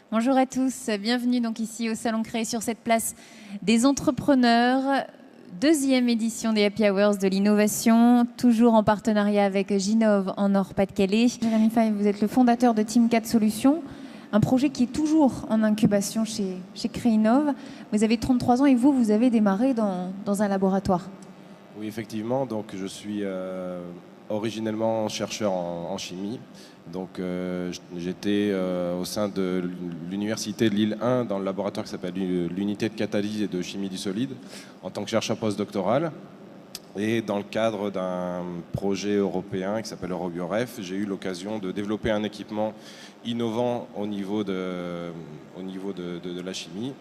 Bonjour à tous, bienvenue donc ici au Salon Créé sur cette place des entrepreneurs. Deuxième édition des Happy Hours de l'innovation, toujours en partenariat avec Ginov en Nord-Pas-de-Calais. Jérémy Fay, vous êtes le fondateur de Team 4 Solutions, un projet qui est toujours en incubation chez Créinov. Vous avez 33 ans et vous avez démarré dans un laboratoire. Oui, effectivement. Donc, je suis originellement chercheur en chimie. Donc, j'étais au sein de l'université de Lille 1 dans le laboratoire qui s'appelle l'unité de catalyse et de chimie du solide en tant que chercheur postdoctoral. Et dans le cadre d'un projet européen qui s'appelle EuroBioRef, j'ai eu l'occasion de développer un équipement innovant au niveau de la chimie.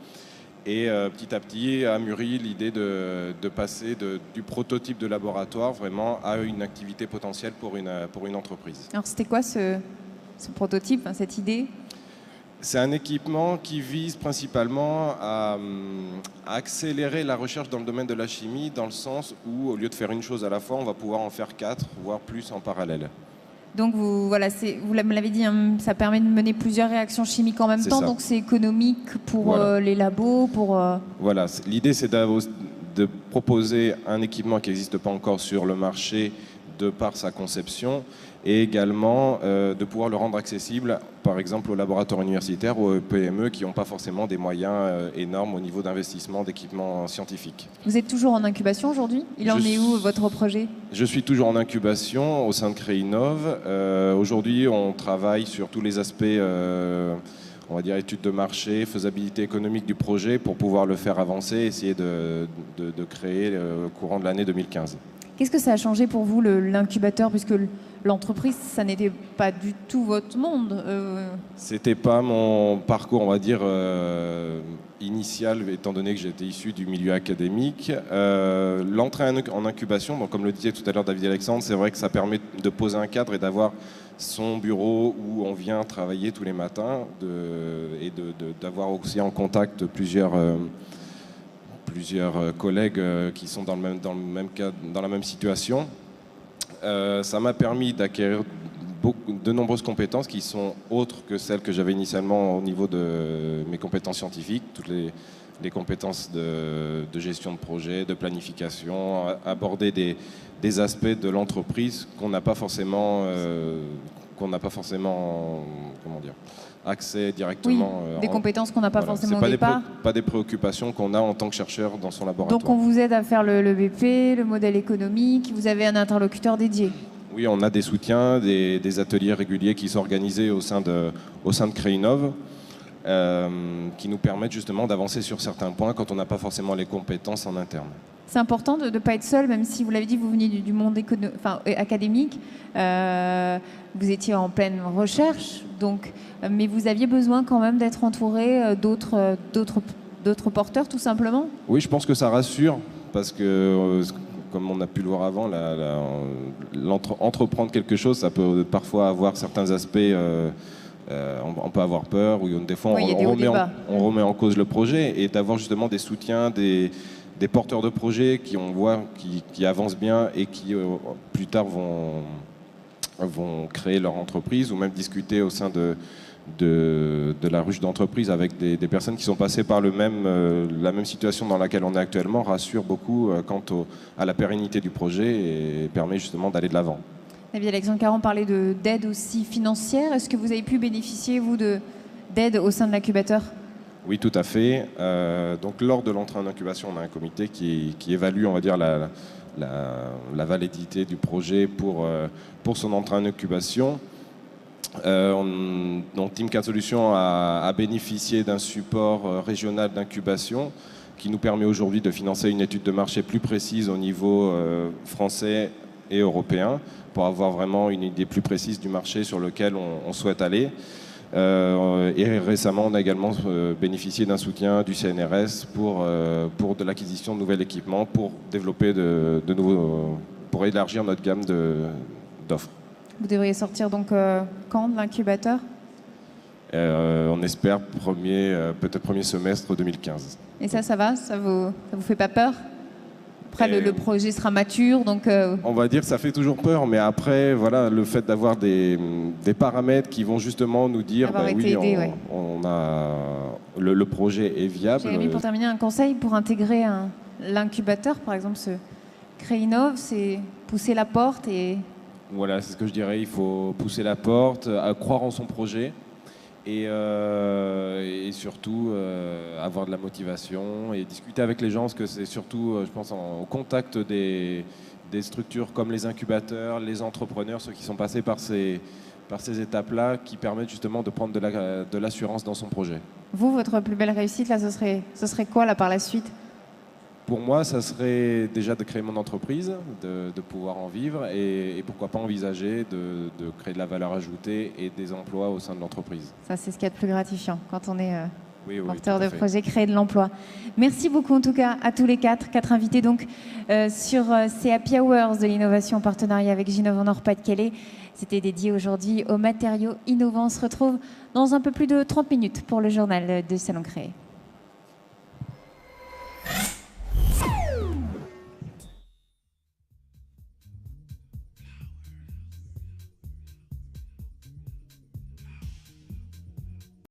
Et petit à petit a mûri l'idée de passer du prototype de laboratoire vraiment à une activité potentielle pour une entreprise. Alors c'était quoi ce prototype, cette idée ? C'est un équipement qui vise principalement à accélérer la recherche dans le domaine de la chimie, dans le sens où au lieu de faire une chose à la fois, on va pouvoir en faire 4, voire plus en parallèle. Donc vous me l'avez dit, hein, ça permet de mener plusieurs réactions chimiques en même temps, donc c'est économique pour les labos, Voilà, l'idée c'est de proposer un équipement qui n'existe pas encore sur le marché de par sa conception et également de pouvoir le rendre accessible par exemple aux laboratoires universitaires ou aux PME qui n'ont pas forcément des moyens énormes au niveau d'investissement d'équipements scientifiques. Vous êtes toujours en incubation aujourd'hui ? Il en est où votre projet ? Je suis toujours en incubation au sein de Créinov. Aujourd'hui on travaille sur tous les aspects on va dire études de marché, faisabilité économique du projet pour pouvoir le faire avancer et essayer de créer au courant de l'année 2015. Qu'est-ce que ça a changé pour vous, l'incubateur, puisque l'entreprise, ça n'était pas du tout votre monde C'était pas mon parcours, on va dire, initial, étant donné que j'étais issu du milieu académique. L'entrée en incubation, donc, comme le disait tout à l'heure David Alexandre, c'est vrai que ça permet de poser un cadre et d'avoir son bureau où on vient travailler tous les matins et d'avoir aussi en contact plusieurs collègues qui sont dans la même situation. Ça m'a permis d'acquérir de nombreuses compétences qui sont autres que celles que j'avais initialement au niveau de mes compétences scientifiques, toutes les compétences de gestion de projet, de planification, aborder des aspects de l'entreprise qu'on n'a pas forcément, comment dire, accès directement. Oui, des compétences qu'on n'a pas forcément au départ. Pas des préoccupations qu'on a en tant que chercheur dans son laboratoire. Donc on vous aide à faire le BP, le modèle économique, vous avez un interlocuteur dédié. Oui, on a des soutiens, des ateliers réguliers qui sont organisés au sein de Créinov, qui nous permettent justement d'avancer sur certains points quand on n'a pas forcément les compétences en interne. C'est important de ne pas être seul, même si vous l'avez dit, vous veniez du monde académique, vous étiez en pleine recherche, donc, mais vous aviez besoin quand même d'être entouré d'autres porteurs, tout simplement ? Oui, je pense que ça rassure, parce que, comme on a pu le voir avant, entreprendre quelque chose, ça peut parfois avoir certains aspects... on peut avoir peur, ou des fois on remet en cause le projet, et d'avoir justement des soutiens, des porteurs de projets on voit qui avancent bien et qui plus tard vont créer leur entreprise ou même discuter au sein de la ruche d'entreprise avec des personnes qui sont passées par la même situation dans laquelle on est actuellement, rassure beaucoup quant à la pérennité du projet et permet justement d'aller de l'avant. David Alexandre Caron parlait d'aide aussi financière. Est-ce que vous avez pu bénéficier, vous, d'aide au sein de l'incubateur ? Oui, tout à fait. Donc, lors de l'entrée en incubation, on a un comité qui évalue, on va dire, la validité du projet pour son entrée en incubation. Donc, Team 4 Solutions a bénéficié d'un support régional d'incubation qui nous permet aujourd'hui de financer une étude de marché plus précise au niveau français et européen pour avoir vraiment une idée plus précise du marché sur lequel on souhaite aller. Et récemment, on a également bénéficié d'un soutien du CNRS pour de l'acquisition de nouveaux équipements, pour développer pour élargir notre gamme d'offres. Vous devriez sortir donc quand de l'incubateur ? On espère peut-être premier semestre 2015. Et ça va ? Ça vous fait pas peur ? Après, le projet sera mature, donc... On va dire que ça fait toujours peur, mais après, voilà, le fait d'avoir des paramètres qui vont justement nous dire, le projet est viable. Jérémy, pour terminer, un conseil pour intégrer l'incubateur, par exemple, ce Créinov, c'est pousser la porte et... Voilà, c'est ce que je dirais, il faut pousser la porte, croire en son projet et surtout avoir de la motivation et discuter avec les gens, parce que c'est surtout, je pense, au contact des structures comme les incubateurs, les entrepreneurs, ceux qui sont passés par ces étapes-là, qui permettent justement de prendre de l'assurance dans son projet. Vous, votre plus belle réussite, là, ce serait quoi là, par la suite ? Pour moi, ça serait déjà de créer mon entreprise, de pouvoir en vivre et pourquoi pas envisager de créer de la valeur ajoutée et des emplois au sein de l'entreprise. Ça, c'est ce qu'il y a de plus gratifiant quand on est porteur de fait. projet, créer de l'emploi. Merci beaucoup en tout cas à tous les quatre invités donc sur ces Happy Hours de l'innovation en partenariat avec Ginov en Nord-Pas-de-Calais. C'était dédié aujourd'hui aux matériaux innovants. On se retrouve dans un peu plus de 30 minutes pour le journal de Salon Créé.